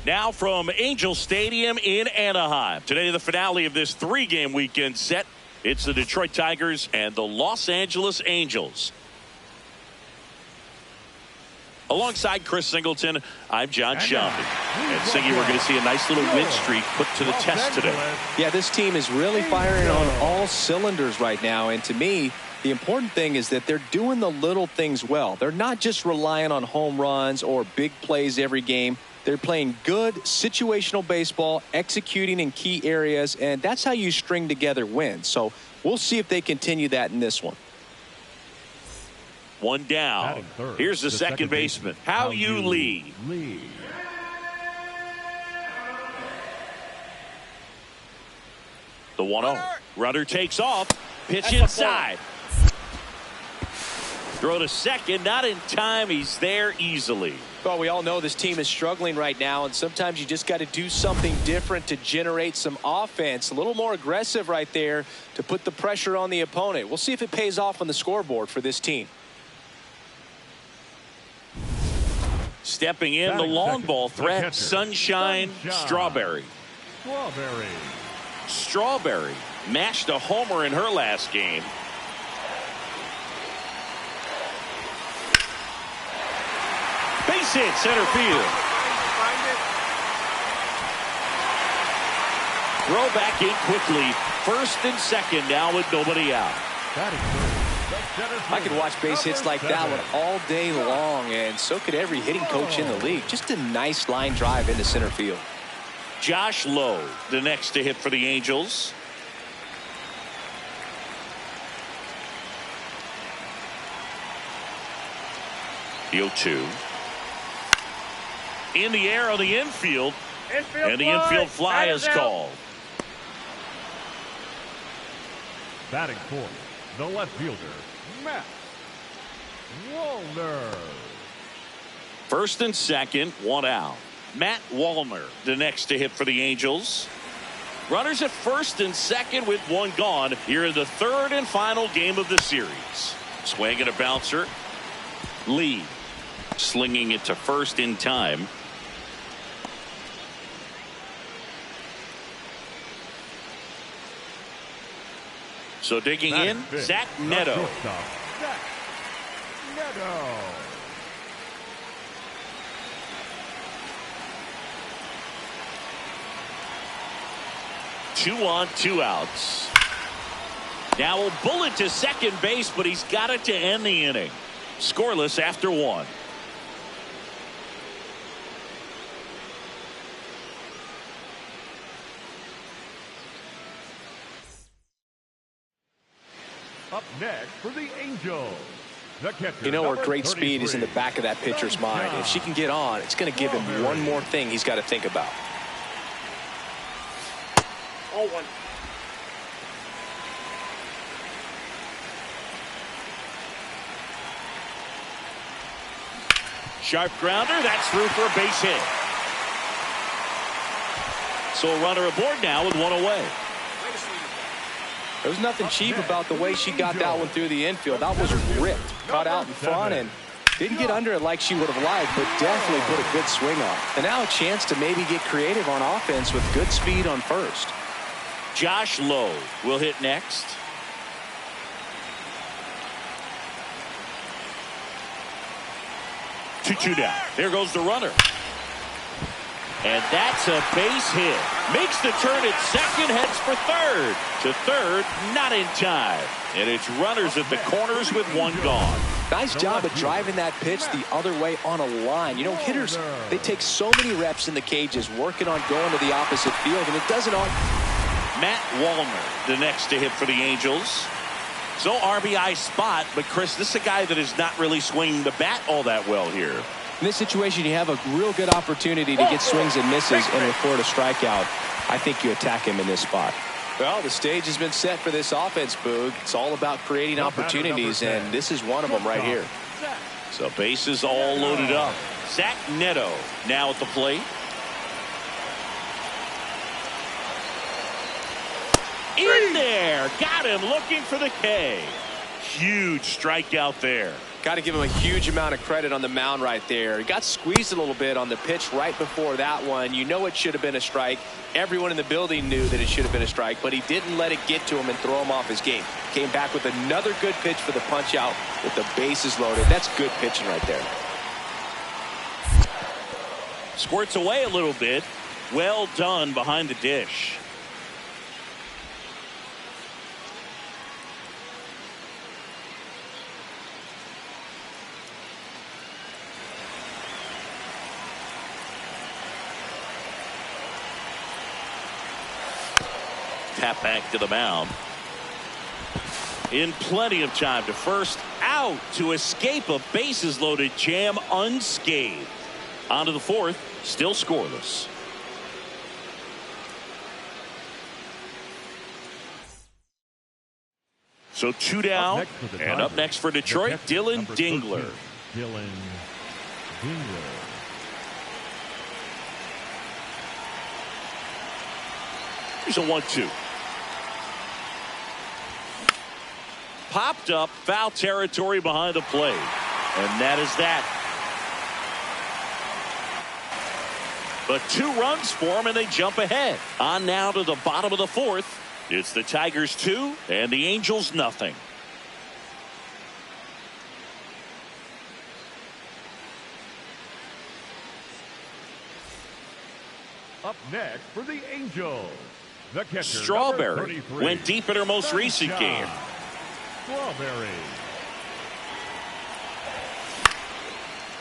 Now from Angel Stadium in Anaheim. Today, the finale of this 3-game weekend set. It's the Detroit Tigers and the Los Angeles Angels. Alongside Chris Singleton, I'm John Shelby. And Singy, we're going to see a nice little win streak put to the test today. Yeah, this team is really firing on all cylinders right now. And to me, the important thing is that they're doing the little things well. They're not just relying on home runs or big plays every game. They're playing good situational baseball, executing in key areas, and that's how you string together wins. So we'll see if they continue that in this one. One down. Here's the second baseman. How-Yu Lee. The 1-0. Runner takes off. Pitch inside. Throw to second. Not in time. He's there easily. Well, we all know this team is struggling right now, and sometimes you just got to do something different to generate some offense. A little more aggressive right there to put the pressure on the opponent. We'll see if it pays off on the scoreboard for this team. Stepping in, the long ball threat, Sunshine Strawberry. Strawberry mashed a homer in her last game. Base hit, center field. Throw back in quickly. First and second now with nobody out. I could watch base hits like that one all day long, and so could every hitting coach in the league. Just a nice line drive into center field. Josh Lowe, the next to hit for the Angels. The 0-2. In the air on the infield. And the infield fly is called. Batting fourth, the left fielder, Matt Wallner. First and second, one out. Matt Wallner, the next to hit for the Angels. Runners at first and second with one gone here in the third and final game of the series. Swing and a bouncer. Lee slinging it to first in time. So digging in, Zach Neto. Zach Neto. Two on, two outs. Now a bullet to second base, but he's got it to end the inning. Scoreless after one. Up next for the Angels. The catcher, you know where great 33, speed is in the back of that pitcher's mind. If she can get on, it's going to give him one more thing he's got to think about. 0-1. Sharp grounder. That's through for a base hit. So a runner aboard now with one away. There's nothing cheap about the way she got that one through the infield. That was ripped. Caught out in front and didn't get under it like she would have liked, but definitely put a good swing on. And now a chance to maybe get creative on offense with good speed on first. Josh Lowe will hit next. Two down. There goes the runner. And that's a base hit. Makes the turn at second, heads for third. To third, not in time. And it's runners at the corners with one gone. Nice job of driving that pitch the other way on a line. You know, hitters, they take so many reps in the cages working on going to the opposite field, and it doesn't all. Matt Wallner, the next to hit for the Angels. So RBI spot, but Chris, this is a guy that is not really swinging the bat all that well here. In this situation, you have a real good opportunity to get swings and misses and record a strikeout. I think you attack him in this spot. Well, the stage has been set for this offense, Boog. It's all about creating opportunities, and this is one of them right here. So bases all loaded up. Zach Neto now at the plate. In there. Got him looking for the K. Huge strikeout there. Got to give him a huge amount of credit on the mound right there. He got squeezed a little bit on the pitch right before that one. You know it should have been a strike. Everyone in the building knew that it should have been a strike, but he didn't let it get to him and throw him off his game. Came back with another good pitch for the punch out with the bases loaded. That's good pitching right there. Squirts away a little bit. Well done behind the dish. Tap back to the mound. In plenty of time to first, out to escape a bases loaded jam unscathed. On to the fourth, still scoreless. So 2 down, and up next for Detroit, Dylan Dingler. Dylan Dingler. Here's a 1-2. Popped up, foul territory behind the plate. And that is that. But 2 runs for them, and they jump ahead. On now to the bottom of the fourth. It's the Tigers 2 and the Angels nothing. Up next for the Angels, the catcher, Strawberry went deep in her most recent game. Strawberry.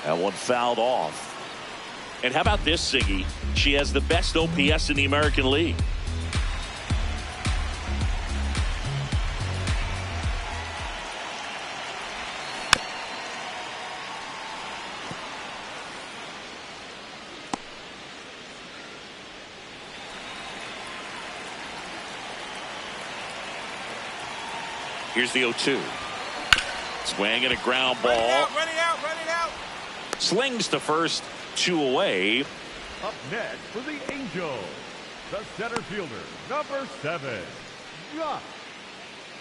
That one fouled off. And how about this, Siggy? She has the best OPS in the American League. Here's the 0-2. Swing and a ground ball. Run it out. Slings to first, 2 away. Up next for the Angels, the center fielder, number 7, Josh.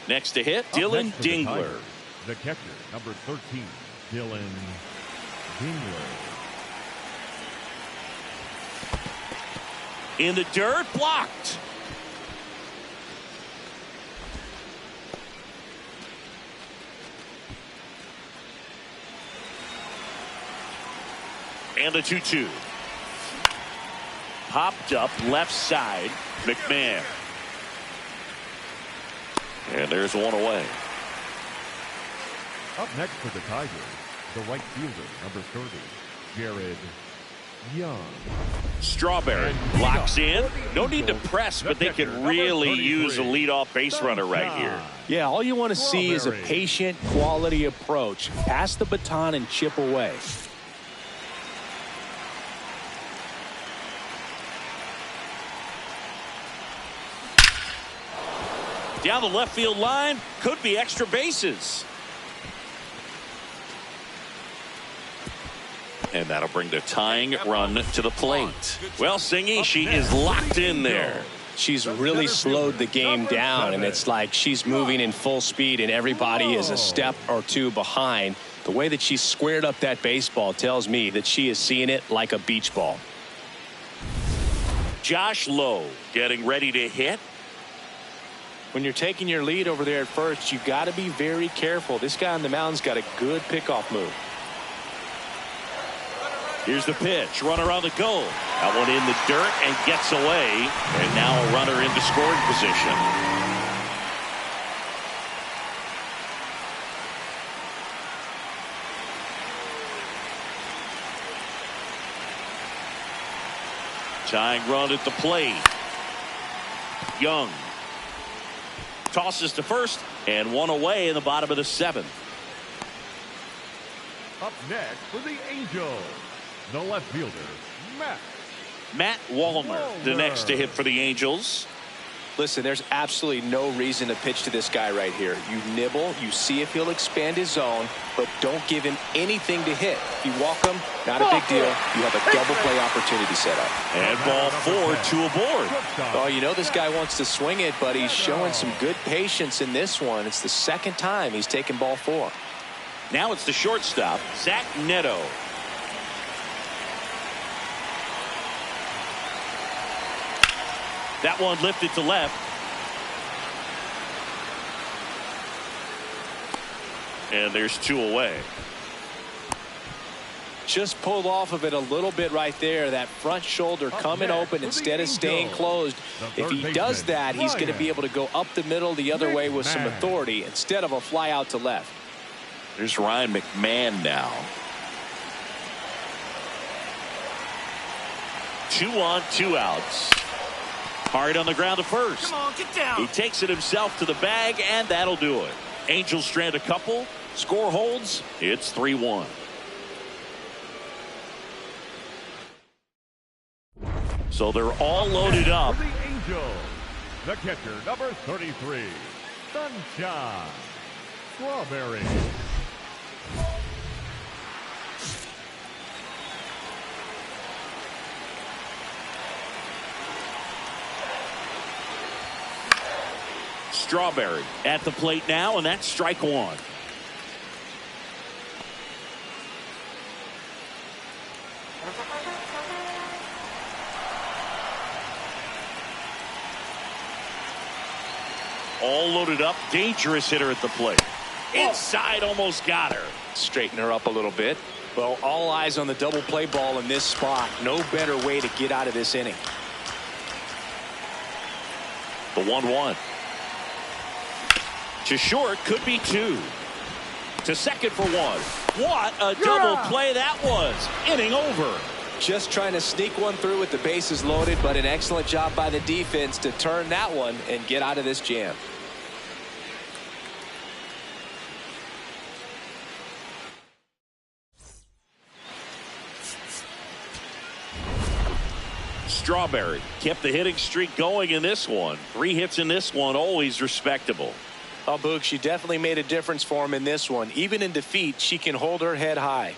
Next to hit, Dylan Dingler. The catcher, number 13, Dylan Dingler. In the dirt, blocked. And a 2-2. Popped up left side. McMahon. And there's one away. Up next for the Tigers, the right fielder, number 30, Jared Young. Strawberry locks in. No need to press, but they could really use a leadoff base runner right here. Yeah, all you want to see is a patient, quality approach. Pass the baton and chip away. Down the left field line, could be extra bases. And that'll bring the tying run to the plate. Well, Singy, she is locked in there. She's really slowed the game down, and it's like she's moving in full speed, and everybody is a step or 2 behind. The way that she squared up that baseball tells me that she is seeing it like a beach ball. Josh Lowe getting ready to hit. When you're taking your lead over there at first, you've got to be very careful. This guy on the mound's got a good pickoff move. Here's the pitch. Runner on the goal. That one in the dirt and gets away. And now a runner into scoring position. Tying run at the plate. Young tosses to first, and one away in the bottom of the 7th. Up next for the Angels, the left fielder, Matt Wallner, the next to hit for the Angels. Listen, there's absolutely no reason to pitch to this guy right here. You nibble, you see if he'll expand his zone, but don't give him anything to hit. If you walk him, not a big deal. You have a double play opportunity set up. And ball 4, 2 aboard. Oh, you know this guy wants to swing it, but he's showing some good patience in this one. It's the second time he's taken ball 4. Now it's the shortstop, Zach Neto. That one lifted to left. And there's 2 away. Just pulled off of it a little bit right there. That front shoulder coming open instead of staying closed. If he does that, he's going to be able to go up the middle the other way with some authority instead of a fly out to left. There's Ryan McMahon now. 2 on, 2 outs. Hard on the ground to first. Come on, get down. He takes it himself to the bag, and that'll do it. Angels strand a couple. Score holds. It's 3-1. So they're all loaded up. For the Angels, the catcher, number 33, Sunshine Strawberry. Strawberry at the plate now, and that's strike 1. All loaded up. Dangerous hitter at the plate. Inside, almost got her. Straighten her up a little bit. Well, all eyes on the double play ball in this spot. No better way to get out of this inning. The 1-1. To short, could be 2. To second for 1. What a double play that was. Inning over. Just trying to sneak one through with the bases loaded, but an excellent job by the defense to turn that one and get out of this jam. Strawberry kept the hitting streak going in this one. 3 hits in this one, always respectable. Oh, Boog, she definitely made a difference for him in this one. Even in defeat, she can hold her head high.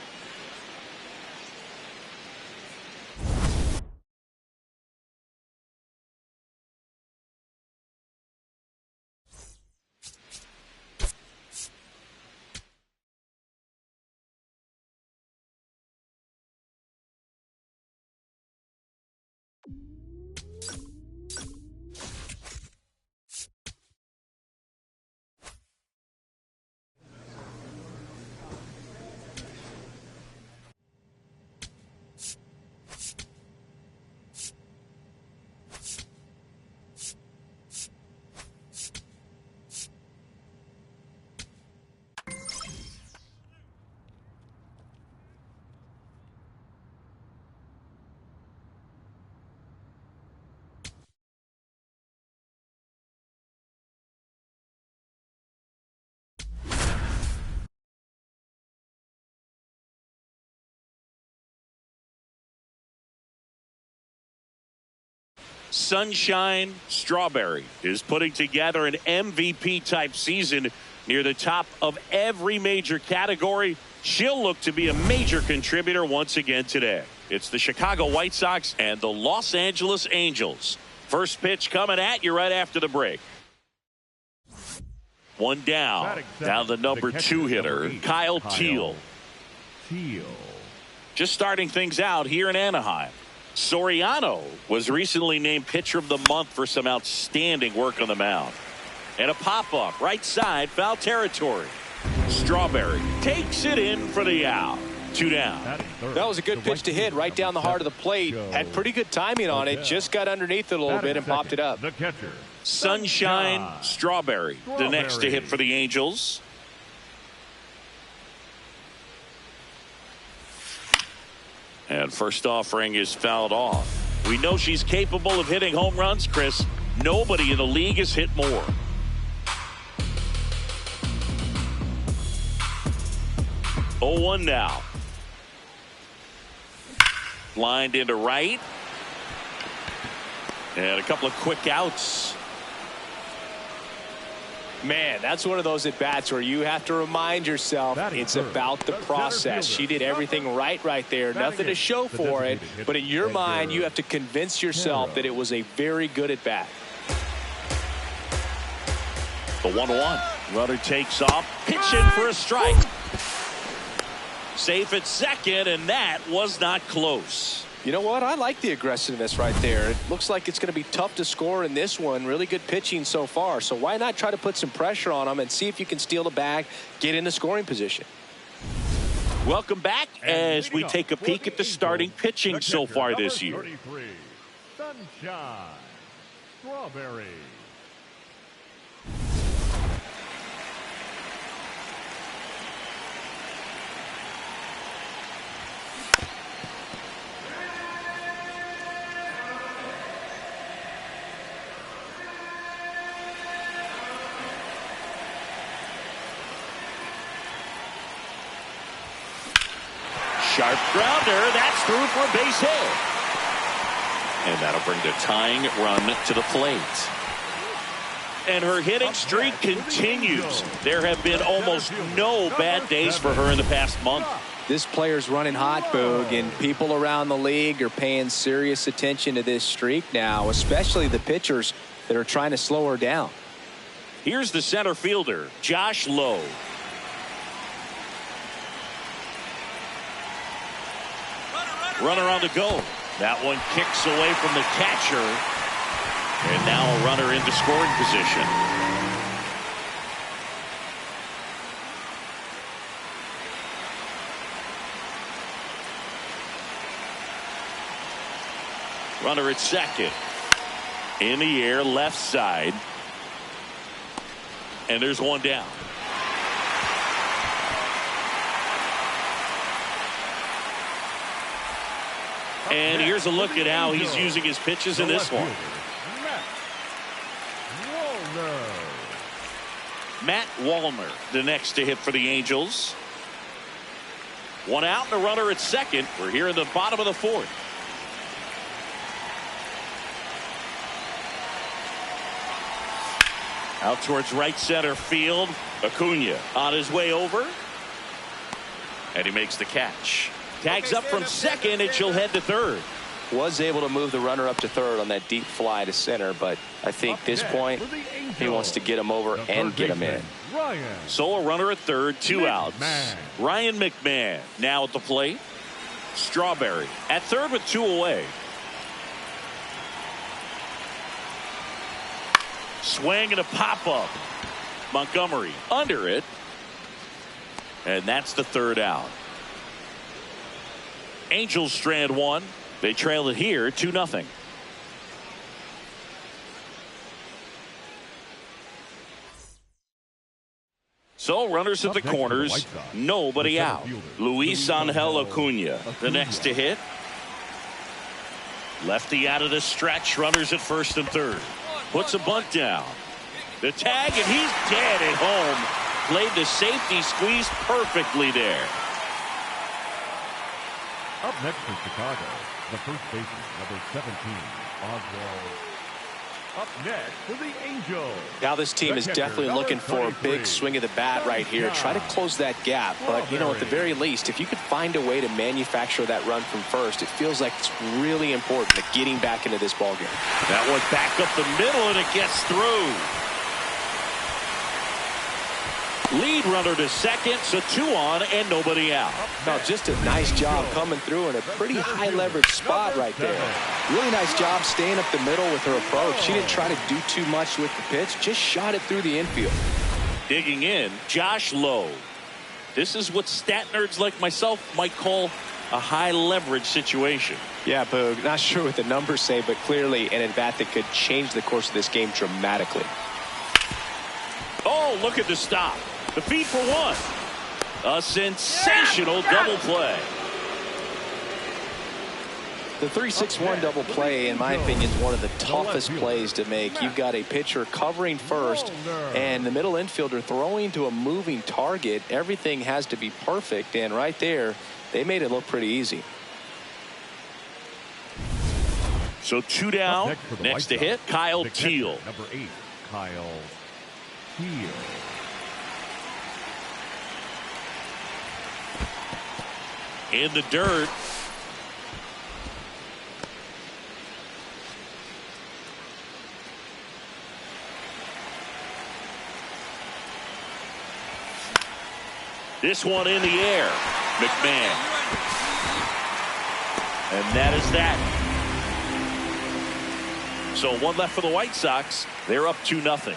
Sunshine Strawberry is putting together an MVP type season near the top of every major category. She'll look to be a major contributor once again today. It's the Chicago White Sox and the Los Angeles Angels. First pitch coming at you right after the break. 1 down. Now the number 2 hitter, Kyle Teel. Just starting things out here in Anaheim. Soriano was recently named Pitcher of the Month for some outstanding work on the mound. And a pop-up right side, foul territory. Strawberry takes it in for the out. 2 down. That was a good pitch to hit right down the heart of the plate. Had pretty good timing on it. Just got underneath it a little bit and popped it up. The catcher, Sunshine Strawberry, the next to hit for the Angels. And first offering is fouled off. We know she's capable of hitting home runs, Chris. Nobody in the league has hit more. Oh, 1 now. Lined into right. And a couple of quick outs. Man, that's one of those at-bats where you have to remind yourself it's about the process. She did everything right there. Nothing to show for it. But in your mind, you have to convince yourself that it was a very good at-bat. The 1-1. Runner takes off. Pitch in for a strike. Safe at second, and that was not close. You know what? I like the aggressiveness right there. It looks like it's going to be tough to score in this one. Really good pitching so far. So why not try to put some pressure on them and see if you can steal the bag, get in the scoring position. Welcome back as we take a peek at the starting pitching so far this year. 33, Sunshine Strawberry. Sharp grounder, that's through for a base hit. And that'll bring the tying run to the plate. And her hitting streak continues. There have been almost no bad days for her in the past month. This player's running hot, Boog, and people around the league are paying serious attention to this streak now, especially the pitchers that are trying to slow her down. Here's the center fielder, Josh Lowe. Runner on the go. That one kicks away from the catcher. And now a runner into scoring position. Runner at second. In the air, left side. And there's one down. And here's a look at how he's using his pitches in this one. Matt Wallner, the next to hit for the Angels. One out and a runner at second. We're here in the bottom of the fourth. Out towards right center field. Acuna on his way over. And he makes the catch. Tags up from second, and she'll head to third. Was able to move the runner up to third on that deep fly to center, but I think this point he wants to get him over and get him in. So a runner at third, two outs. Ryan McMahon now at the plate. Strawberry at third with two away. Swing and a pop-up. Montgomery under it. And that's the third out. Angels strand one. They trail it here 2-0. So runners at the corners. Nobody out. Luis Angel Acuna, the next to hit. Lefty out of the stretch. Runners at first and third. Puts a bunt down. The tag, and he's dead at home. Played the safety squeeze perfectly there. Up next for Chicago, the first baseman, number 17, Oswald. Up next for the Angels. Now this team is definitely looking for a big swing of the bat right here. Try to close that gap. But, you know, at the very least, if you could find a way to manufacture that run from first, it feels like it's really important to getting back into this ballgame. That one back up the middle, and it gets through. Lead runner to second, so two on and nobody out. No, just a nice job coming through in a pretty high leverage spot right there. Really nice job staying up the middle with her approach. She didn't try to do too much with the pitch, just shot it through the infield. Digging in, Josh Lowe. This is what stat nerds like myself might call a high leverage situation. Yeah, Boog, not sure what the numbers say, but clearly an at-bat that could change the course of this game dramatically. Oh, look at the stop. The feed for one. A sensational double play. The 3-6-1 double play, in my opinion, is one of the toughest plays to make. You've got a pitcher covering first and the middle infielder throwing to a moving target. Everything has to be perfect, and right there, they made it look pretty easy. So two down. Next to hit, Kyle Teal. Number 8, Kyle Teal. In the dirt. This one in the air. McMahon. And that is that. So one left for the White Sox. They're up 2-0.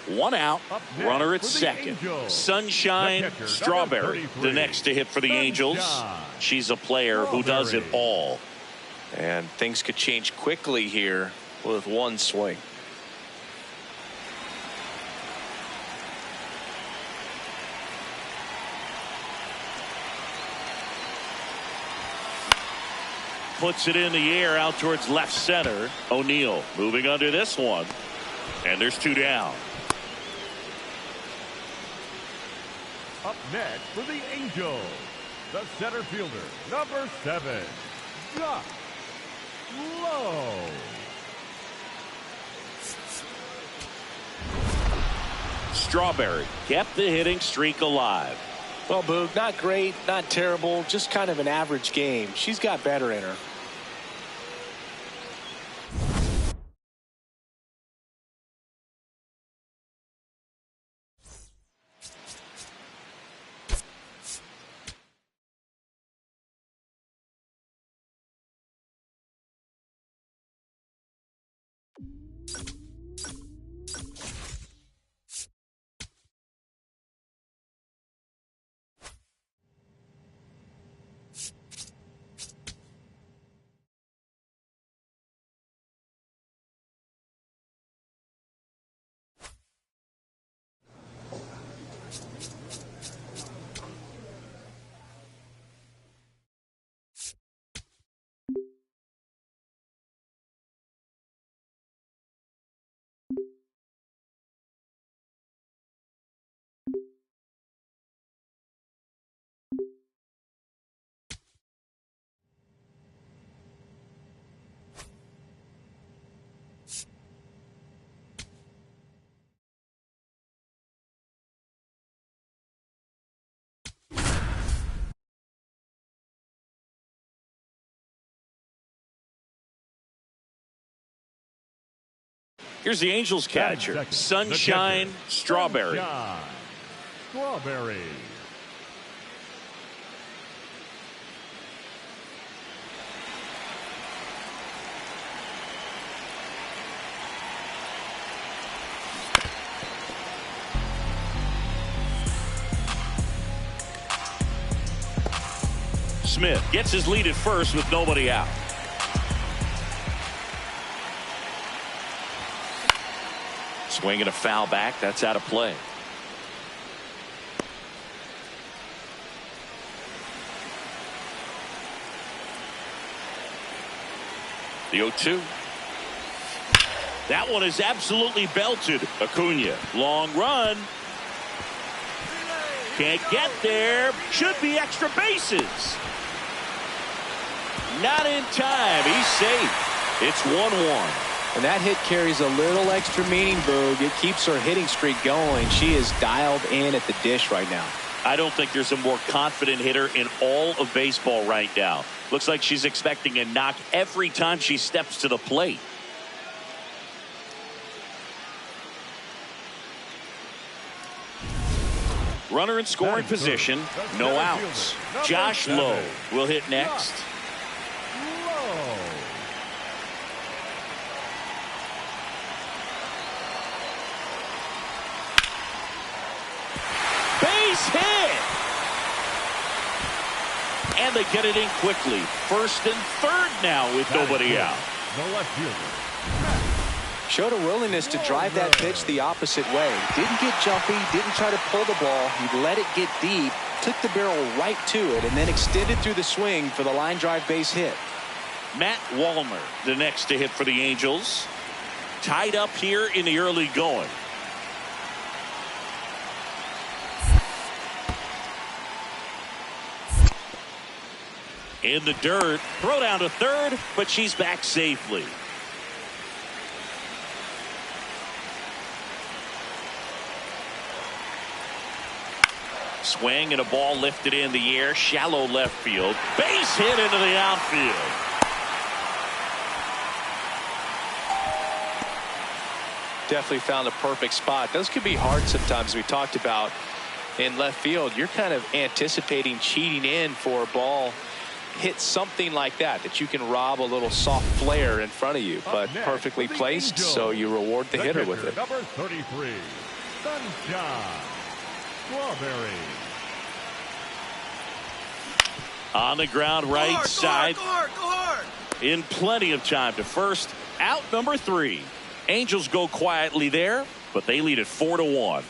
One out, runner at second. Sunshine Strawberry, the next to hit for the Angels. She's a player who does it all. And things could change quickly here with one swing. Puts it in the air out towards left center. O'Neill moving under this one. And there's 2 down. Up next for the Angels, the center fielder, number 7, Josh Lowe. Strawberry kept the hitting streak alive. Well, Boog, not great, not terrible, just kind of an average game. She's got better in her. Here's the Angels catcher, Sunshine Strawberry. Strawberry. Smith gets his lead at first with nobody out. Swinging a foul back. That's out of play. The 0-2. That one is absolutely belted. Acuna. Long run. Can't get there. Should be extra bases. Not in time. He's safe. It's 1-1. And that hit carries a little extra meaning, Boog. It keeps her hitting streak going. She is dialed in at the dish right now. I don't think there's a more confident hitter in all of baseball right now. Looks like she's expecting a knock every time she steps to the plate. Runner in scoring position, no outs. Josh Lowe will hit next. Base hit! And they get it in quickly. First and third now with nobody out. The left fielder. Showed a willingness to drive that pitch the opposite way. Didn't get jumpy, didn't try to pull the ball. He let it get deep, took the barrel right to it, and then extended through the swing for the line drive base hit. Matt Wallner, the next to hit for the Angels. Tied up here in the early going. In the dirt, throw down to third, but she's back safely. Swing and a ball lifted in the air, shallow left field. Base hit into the outfield. definitely found the perfect spot. Those could be hard sometimes. We talked about in left field, you're kind of anticipating cheating in for a ball hit something like that you can rob a little soft flare in front of you, but perfectly placed, so you reward the hitter with it. Number 33, Sunshine Strawberry. On the ground, right side. In plenty of time to first. Out number 3. Angels go quietly there, but they lead it 4-1.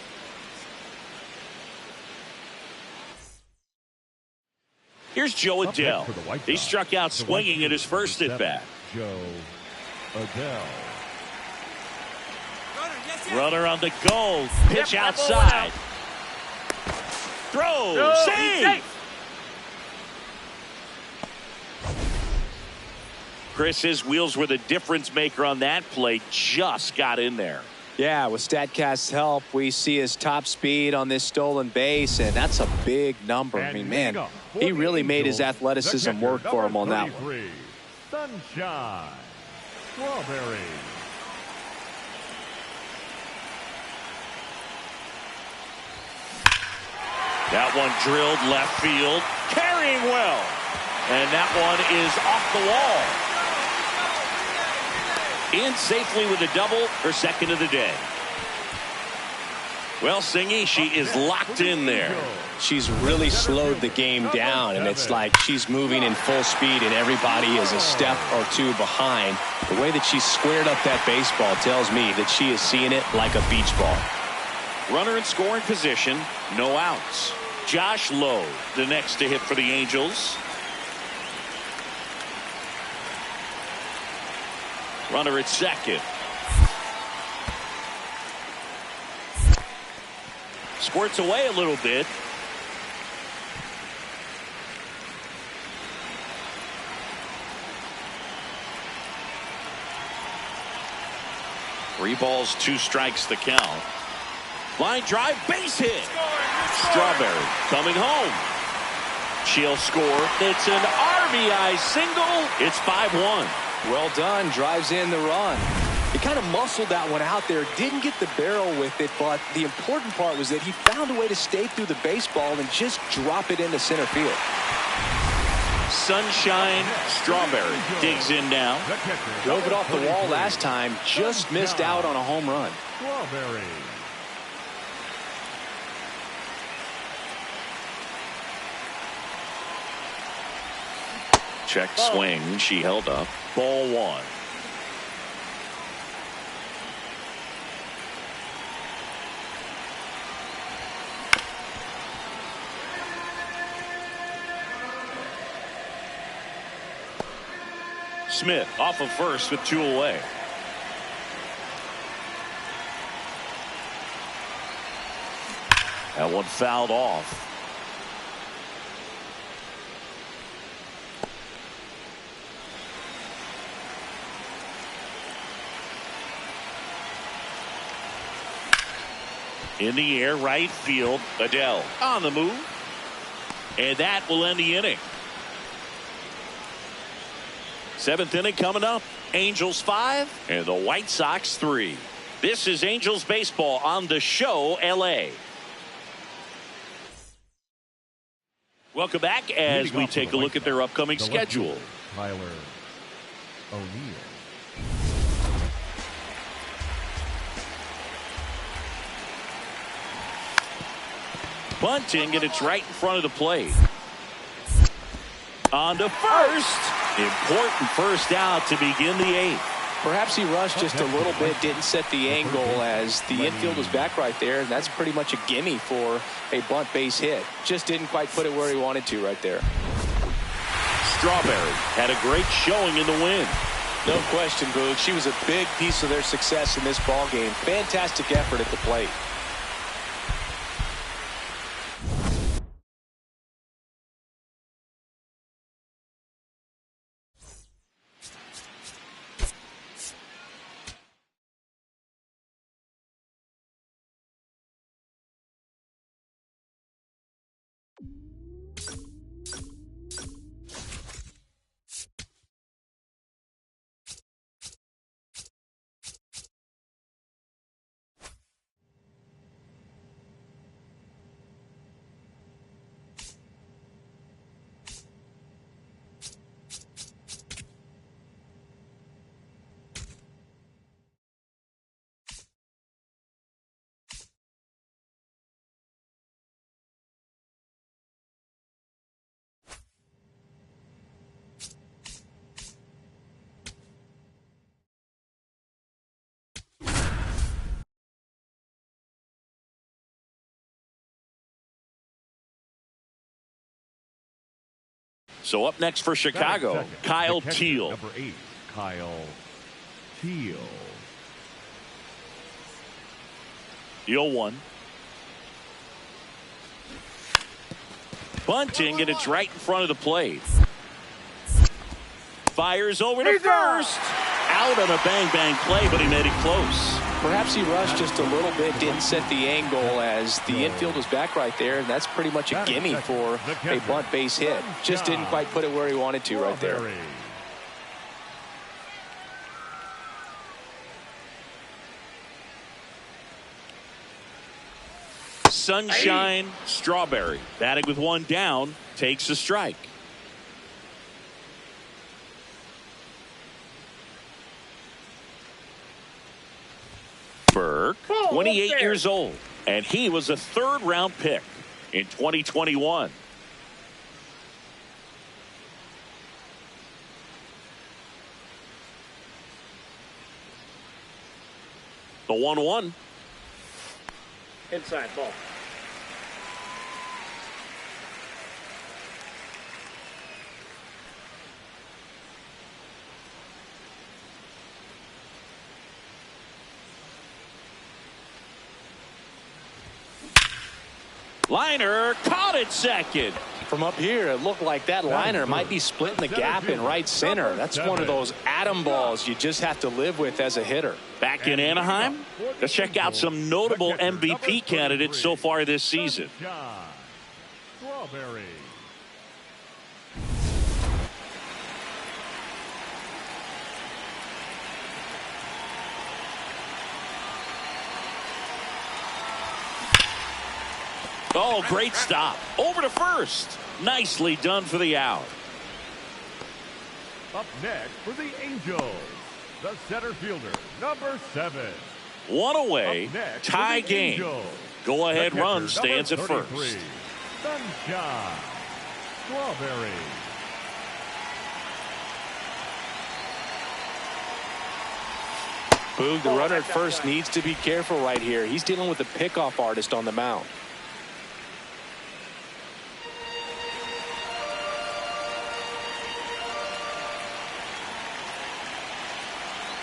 Here's Joe Adell. He struck out swinging at his first at bat. Joe Adell. Runner on the go. Pitch outside. Throw. Save. Chris, his wheels were the difference maker on that play. Just got in there. Yeah, with StatCast's help, we see his top speed on this stolen base, and that's a big number. I mean, man, he really made his athleticism work for him on that one. Sunshine Strawberry. That one drilled left field, carrying well, and that one is off the wall. In safely with a double, her second of the day. Well, Singy, she is locked in there. She's really slowed the game down, and it's like she's moving in full speed, and everybody is a step or two behind. The way that she squared up that baseball tells me that she is seeing it like a beach ball. Runner in scoring position, no outs. Josh Lowe, the next to hit for the Angels. Runner at second. Squirts away a little bit. Three balls, 2 strikes the count. Line drive, base hit. Strawberry coming home. She'll score. It's an RBI single. It's 5-1. Well done. Drives in the run. He kind of muscled that one out there. Didn't get the barrel with it, but the important part was that he found a way to stay through the baseball and just drop it into center field. Sunshine Strawberry digs in now. Drove it off the wall last time. Just missed out on a home run. Strawberry. Check swing. She held up. Ball 1. Smith off of first with 2 away. That one fouled off. In the air, right field. Adell on the move. And that will end the inning. 7th inning coming up. Angels 5 and the White Sox 3. This is Angels baseball on the show LA. Welcome back as we take a look at their upcoming schedule. Tyler O'Neill. Bunting, and it's right in front of the plate. On to first. Important first out to begin the 8th. Perhaps he rushed just a little bit, didn't set the angle as the infield was back right there, and that's pretty much a gimme for a bunt base hit. Just didn't quite put it where he wanted to right there. Strawberry had a great showing in the win. No question, Boog. She was a big piece of their success in this ball game. Fantastic effort at the plate. So up next for Chicago, Second, Kyle the catcher, Teal. Number 8, Kyle Teal. 0-1. Bunting, and it's right in front of the plate. Fires over to first. Out on a bang-bang play, but he made it close. Perhaps he rushed just a little bit, didn't set the angle as the infield was back right there, and that's pretty much a gimme for a bunt base hit. Just didn't quite put it where he wanted to right there. Sunshine Strawberry, batting with one down, takes a strike. Burke, 28 years old, and he was a third-round pick in 2021. The 1-1. Inside ball. Liner caught it second. From up here, it looked like that liner might be splitting the gap in right center. That's one of those atom balls you just have to live with as a hitter. Back in Anaheim, let's check out some notable MVP candidates so far this season. Strawberry. Oh, great stop. Over to first. Nicely done for the out. Up next for the Angels, the center fielder, number 7. One away. Next Tie for the game. Angels, Go ahead the catcher, run stands at number first. 33, Sunshine Strawberry. Boog, the runner at first needs to be careful right here. He's dealing with a pickoff artist on the mound.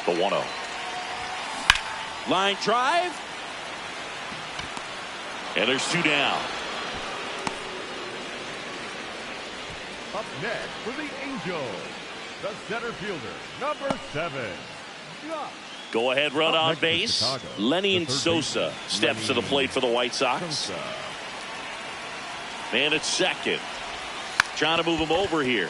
The 1-0. Line drive. And there's 2 down. Up next for the Angels, the center fielder, number 7. Go ahead run Up on next for base. Chicago, Lenny the and third Sosa baseman, steps to the Lenny plate for the White Sox. Sosa. Man at second. Trying to move him over here.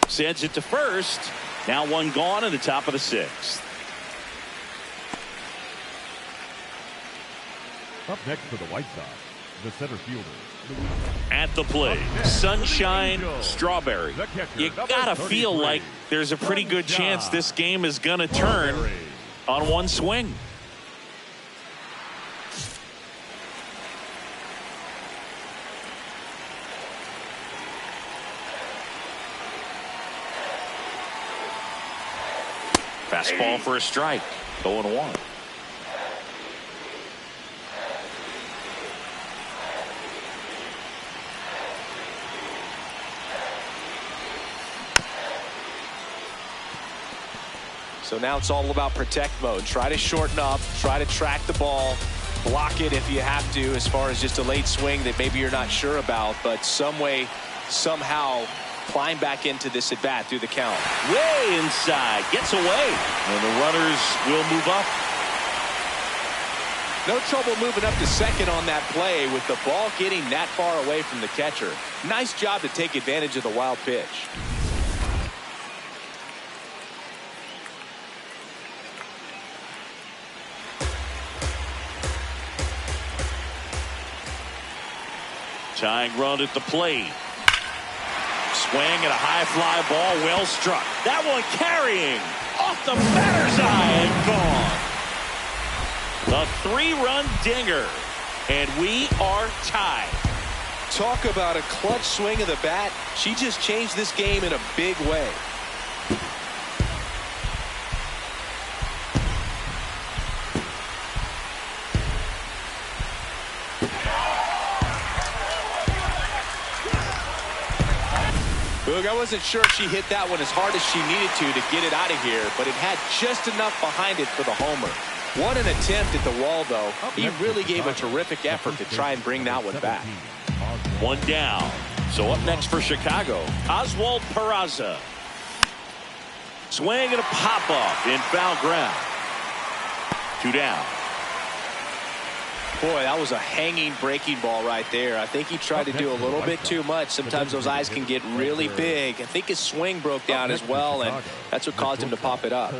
Sends it to first. Now one gone in the top of the 6th. Up next for the White Sox, the center fielder, At the plate, Sunshine Strawberry. You gotta feel like there's a pretty good chance this game is gonna turn on one swing. Fastball for a strike. 0-1. So now it's all about protect mode. Try to shorten up, try to track the ball, block it if you have to, as far as just a late swing that maybe you're not sure about, but some way, somehow climb back into this at bat through the count. Way inside, gets away, and the runners will move up. No trouble moving up to second on that play with the ball getting that far away from the catcher. Nice job to take advantage of the wild pitch. Tying run at the plate. Swing and a high fly ball, well struck. That one carrying off the batter's eye and gone. The 3-run dinger, and we are tied. Talk about a clutch swing of the bat. She just changed this game in a big way. Boog, I wasn't sure if she hit that one as hard as she needed to get it out of here, but it had just enough behind it for the homer. What an attempt at the wall, though. He really gave a terrific effort to try and bring that one back. One down. So up next for Chicago, Oswald Peraza. Swing and a pop-off in foul ground. 2 down. Boy, that was a hanging breaking ball right there. I think he tried to do a little bit too much. Sometimes those eyes can get really big. I think his swing broke down as well, and that's what caused him to pop it up.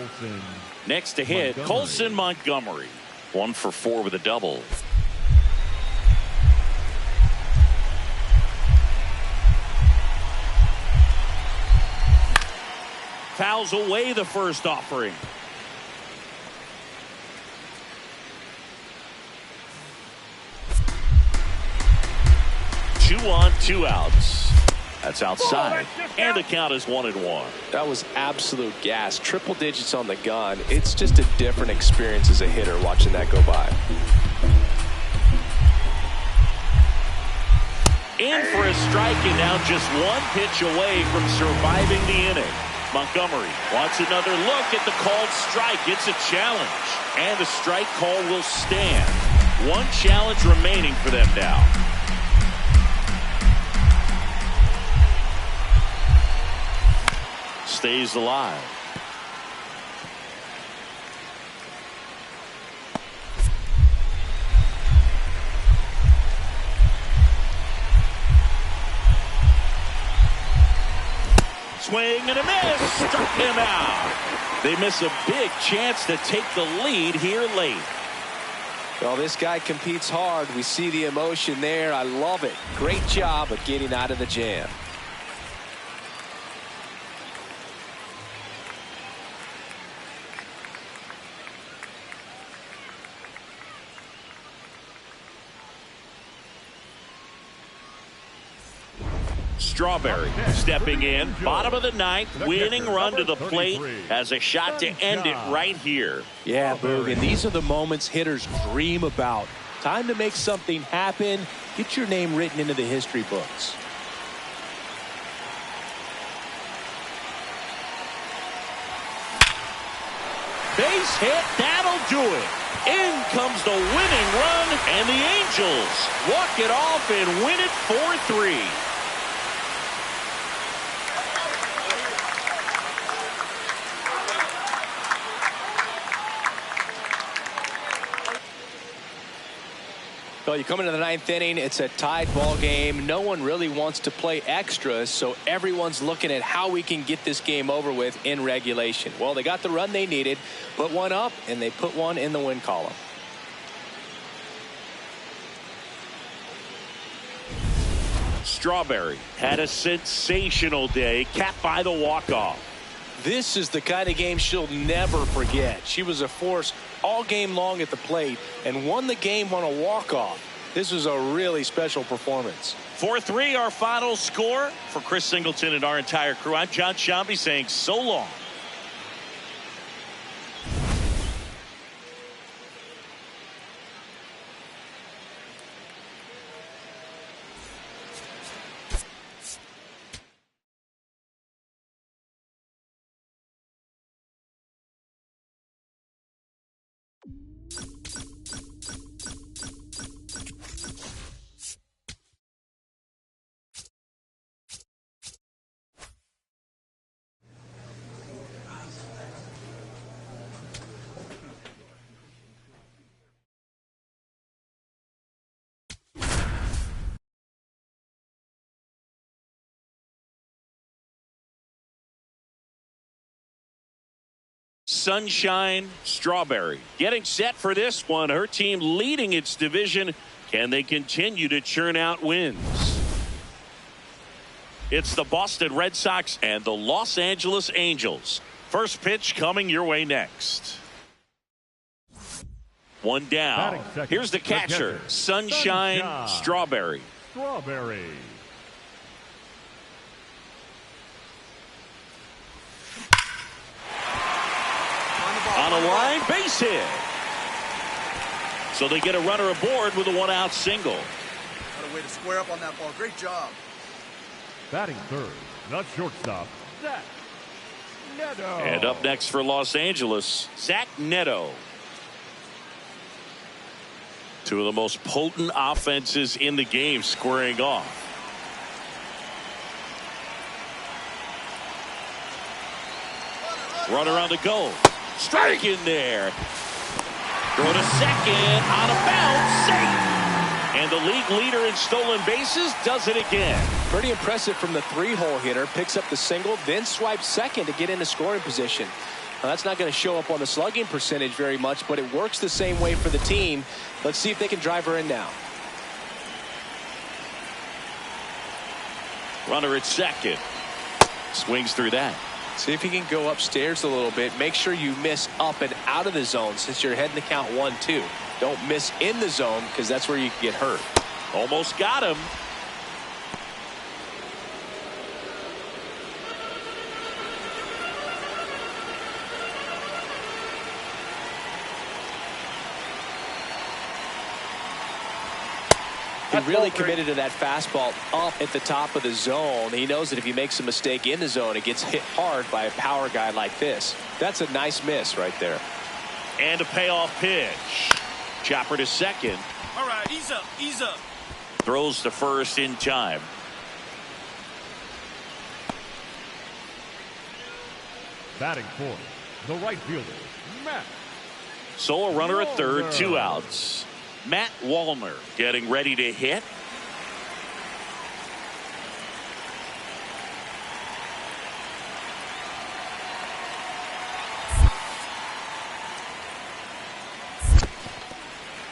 Next to hit, Colson Montgomery. 1 for 4 with a double. Fouls away the first offering. 2 on, 2 outs. That's outside. And the count is 1-1. That was absolute gas. Triple digits on the gun. It's just a different experience as a hitter watching that go by. In for a strike, and now just 1 pitch away from surviving the inning. Montgomery wants another look at the called strike. It's a challenge. And the strike call will stand. 1 challenge remaining for them now. Stays alive. Swing and a miss. Struck him out. They miss a big chance to take the lead here late. Well, this guy competes hard. We see the emotion there. I love it. Great job of getting out of the jam. Strawberry stepping in, bottom of the 9th, winning run to the plate, has a shot to end it right here. Yeah, Boog, and these are the moments hitters dream about. Time to make something happen. Get your name written into the history books. Base hit, that'll do it. In comes the winning run, and the Angels walk it off and win it 4-3. Well, you come into the 9th inning, it's a tied ball game. No one really wants to play extras, so everyone's looking at how we can get this game over with in regulation. Well, they got the run they needed, put 1 up, and they put 1 in the win column. Strawberry had a sensational day, capped by the walk-off. This is the kind of game she'll never forget. She was a force all game long at the plate and won the game on a walk-off. This was a really special performance. 4-3 our final score. For Chris Singleton and our entire crew, I'm John Shambi saying so long. Sunshine Strawberry getting set for this one. Her team leading its division. Can they continue to churn out wins? It's the Boston Red Sox and the Los Angeles Angels. First pitch coming your way next. 1 down. Here's the catcher, Sunshine Strawberry. Strawberry. On a line, base hit. So they get a runner aboard with a 1-out single. What a way to square up on that ball. Great job. Batting third, the shortstop, Zach Neto. And up next for Los Angeles, Zach Neto. Two of the most potent offenses in the game squaring off. Runner on the go. Strike in there. Throw to second. Out of bounds. Safe. And the league leader in stolen bases does it again. Pretty impressive from the 3-hole hitter. Picks up the single, then swipes second to get into scoring position. Now, that's not going to show up on the slugging percentage very much, but it works the same way for the team. Let's see if they can drive her in now. Runner at second. Swings through that. See if you can go upstairs a little bit. Make sure you miss up and out of the zone since you're heading to count 1-2. Don't miss in the zone because that's where you can get hurt. Almost got him. He really committed to that fastball up at the top of the zone. He knows that if he makes a mistake in the zone, it gets hit hard by a power guy like this. That's a nice miss right there. And a payoff pitch. Chopper to second. All right, ease up, ease up. Throws to first in time. Batting fourth, the right fielder, Matt. So a runner at third, 2 outs. Matt Wallner getting ready to hit.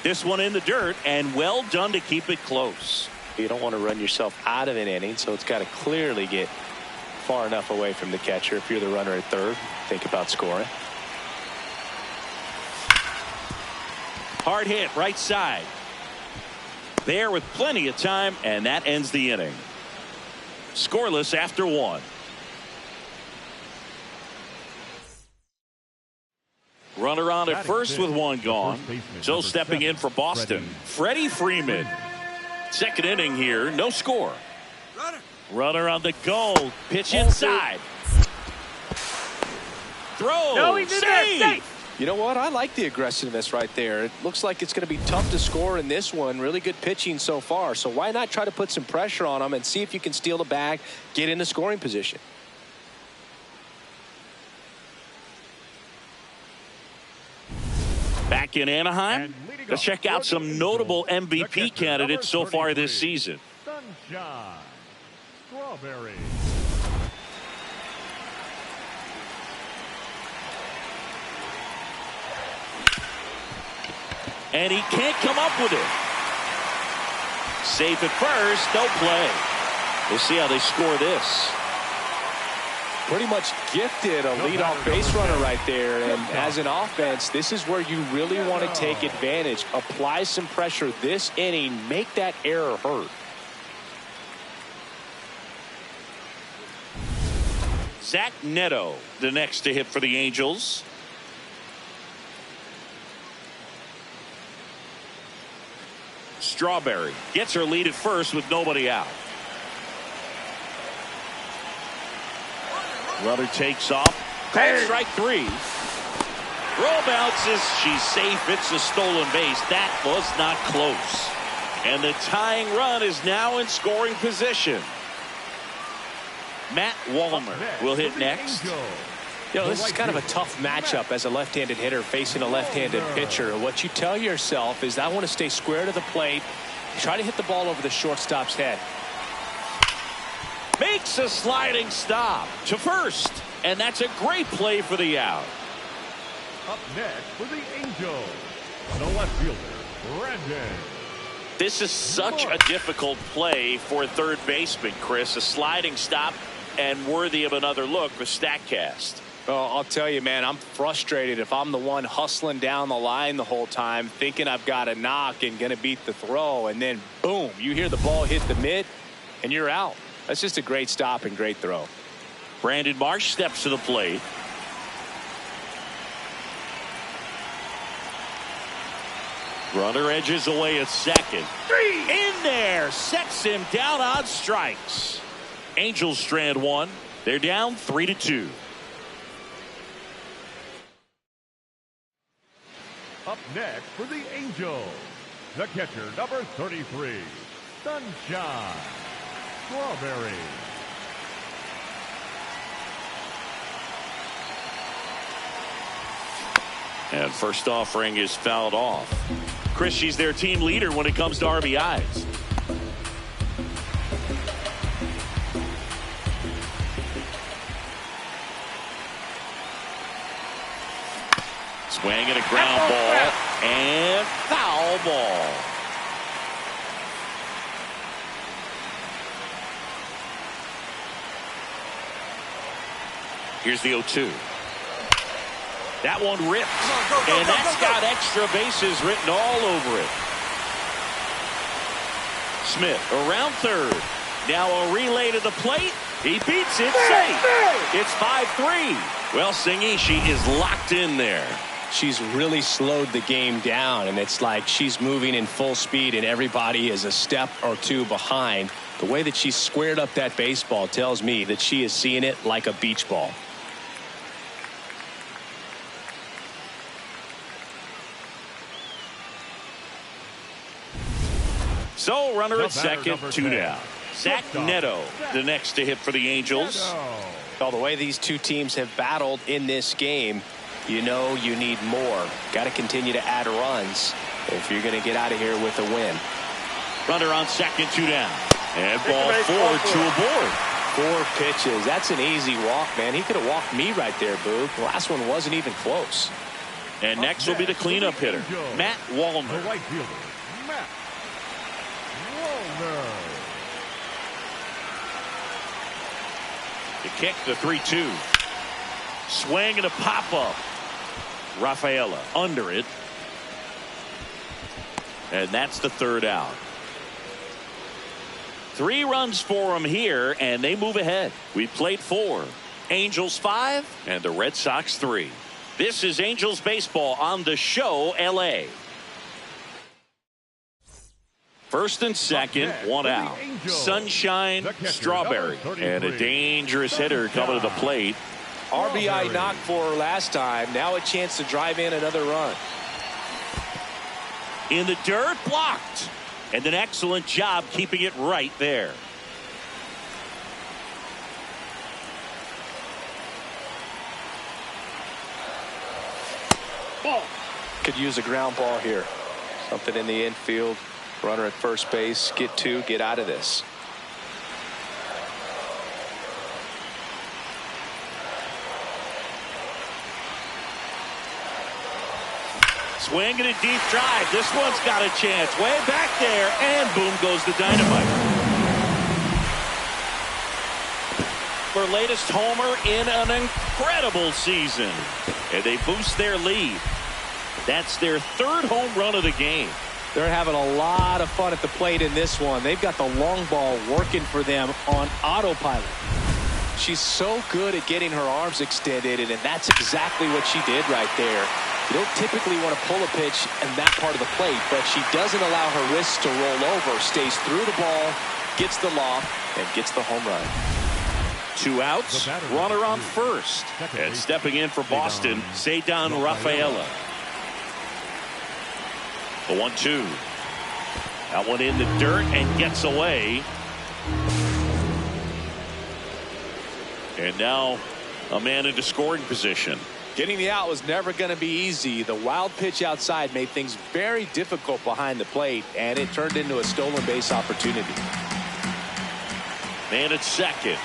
This one in the dirt, and well done to keep it close. You don't want to run yourself out of an inning, so it's got to clearly get far enough away from the catcher. If you're the runner at third, think about scoring. Hard hit right side. There with plenty of time, and that ends the inning. Scoreless after 1. Runner on at first with 1 gone. So stepping in for Boston, Freddie Freeman. Second inning here, no score. Runner on the go. Pitch inside. Throw. Save. You know what? I like the aggressiveness right there. It looks like it's going to be tough to score in this one. Really good pitching so far. So why not try to put some pressure on them and see if you can steal the bag, get into scoring position. Back in Anaheim, let's check out some notable MVP candidates so far this season. Sunshine Strawberry. And he can't come up with it. Safe at first, no play. We'll see how they score this. Pretty much gifted a leadoff base runner right there. And as an offense, this is where you really want to take advantage. Apply some pressure this inning. Make that error hurt. Zach Neto, the next to hit for the Angels. Strawberry gets her lead at first with nobody out. Runner takes off. Called strike 3. Throw bounces. She's safe. It's a stolen base. That was not close. And the tying run is now in scoring position. Matt Wallner will hit next. You know, this is kind of a tough matchup as a left-handed hitter facing a left-handed pitcher. What you tell yourself is I want to stay square to the plate, try to hit the ball over the shortstop's head. Makes a sliding stop to first, and that's a great play for the out. Up next for the Angels, the left fielder, Brandon. This is such a difficult play for a third baseman, Chris. A sliding stop and worthy of another look for StatCast. Well, I'll tell you, man, I'm frustrated if I'm the one hustling down the line the whole time, thinking I've got a knock and going to beat the throw, and then, boom, you hear the ball hit the mid, and you're out. That's just a great stop and great throw. Brandon Marsh steps to the plate. Runner edges away at second. In there, sets him down on strikes. Angels strand one. They're down 3-2. Up next for the Angels, the catcher, number 33, Sunshine Strawberry. And first offering is fouled off. Chris, she's their team leader when it comes to RBIs. Swing and a ground ball and foul ball. Here's the 0-2. That one ripped, and that's got extra bases written all over it. Smith around third. Now a relay to the plate. He beats it safe. It's 5-3. Well, Singy, she is locked in there. She's really slowed the game down, and it's like she's moving in full speed, and everybody is a step or two behind. The way that she squared up that baseball tells me that she is seeing it like a beach ball. So runner at second, 2 down. Zach Neto, the next to hit for the Angels. Well, the way these two teams have battled in this game, you know you need more. Got to continue to add runs if you're going to get out of here with a win. Runner on second, 2 down. And ball forward to aboard. 4 pitches. That's an easy walk, man. He could have walked me right there, Boog. The last one wasn't even close. And next will be the cleanup hitter, Matt Wallner. The right fielder, Matt Wallner. The kick, the 3-2. Swing and a pop-up. Rafaela under it. And that's the 3rd out. 3 runs for them here, and they move ahead. We played 4. Angels 5, and the Red Sox 3. This is Angels baseball on the show, LA. First and second, 1 out. Sunshine Strawberry, and a dangerous hitter coming to the plate. RBI knocked for her last time. Now a chance to drive in another run. In the dirt, blocked. And an excellent job keeping it right there. Ball. Could use a ground ball here. Something in the infield. Runner at first base. Get 2. Get out of this. Swing and a deep drive. This one's got a chance. Way back there. And boom goes the dynamite. Her latest homer in an incredible season. And they boost their lead. That's their 3rd home run of the game. They're having a lot of fun at the plate in this one. They've got the long ball working for them on autopilot. She's so good at getting her arms extended, and that's exactly what she did right there. You don't typically want to pull a pitch in that part of the plate, but she doesn't allow her wrists to roll over, stays through the ball, gets the loft, and gets the home run. 2 outs, runner on first. And stepping in for Boston, Ceddanne Rafaela. The 1-2. That one in the dirt and gets away. And now a man into scoring position. Getting the out was never going to be easy. The wild pitch outside made things very difficult behind the plate, and it turned into a stolen base opportunity. Man at second.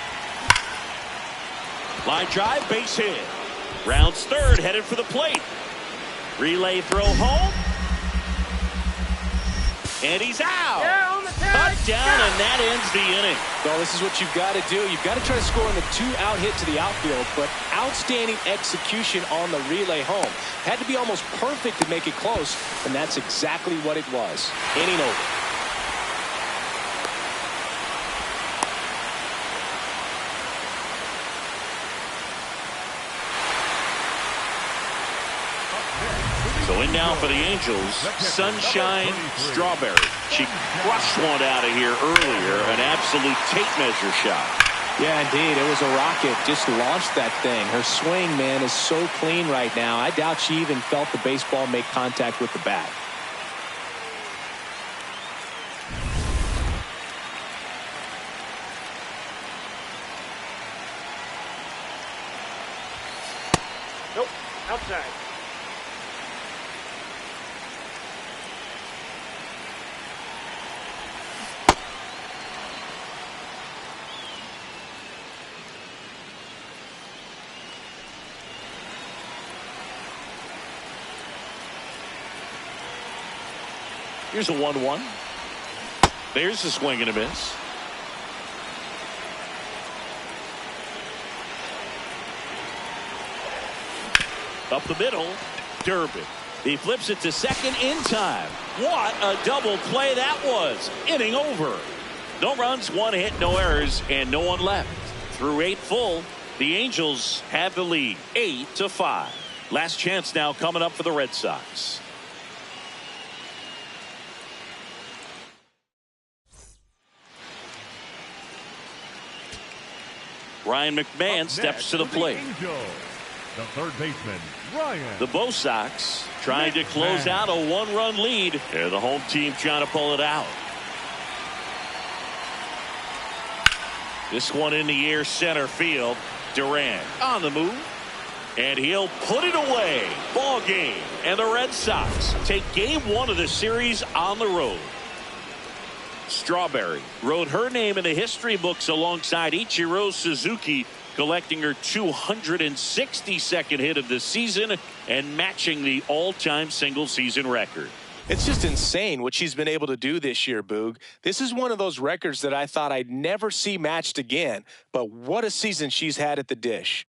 Line drive, base hit. Rounds third, headed for the plate. Relay throw home. And he's out. Cut down, and that ends the inning. Well, this is what you've got to do. You've got to try to score on the 2-out hit to the outfield, but outstanding execution on the relay home. Had to be almost perfect to make it close, and that's exactly what it was. Inning over. So in now for the Angels, Sunshine Strawberry. She crushed one out of here earlier, an absolute tape measure shot. Yeah, indeed. It was a rocket. Just launched that thing. Her swing, man, is so clean right now. I doubt she even felt the baseball make contact with the bat. Nope, outside. Here's a 1-1. There's a swing and a miss. Up the middle, Durbin. He flips it to second in time. What a double play that was. Inning over. No runs, one hit, no errors, and no one left. Through 8 full, the Angels have the lead, 8-5. Last chance now coming up for the Red Sox. Ryan McMahon steps to the plate. The third baseman, Ryan. The Bo Sox trying to close out a 1-run lead. And the home team trying to pull it out. This one in the air, center field. Duran on the move. And he'll put it away. Ball game. And the Red Sox take game 1 of the series on the road. Strawberry wrote her name in the history books alongside Ichiro Suzuki, collecting her 262nd hit of the season and matching the all-time single-season record. It's just insane what she's been able to do this year, Boog. This is one of those records that I thought I'd never see matched again, but what a season she's had at the dish.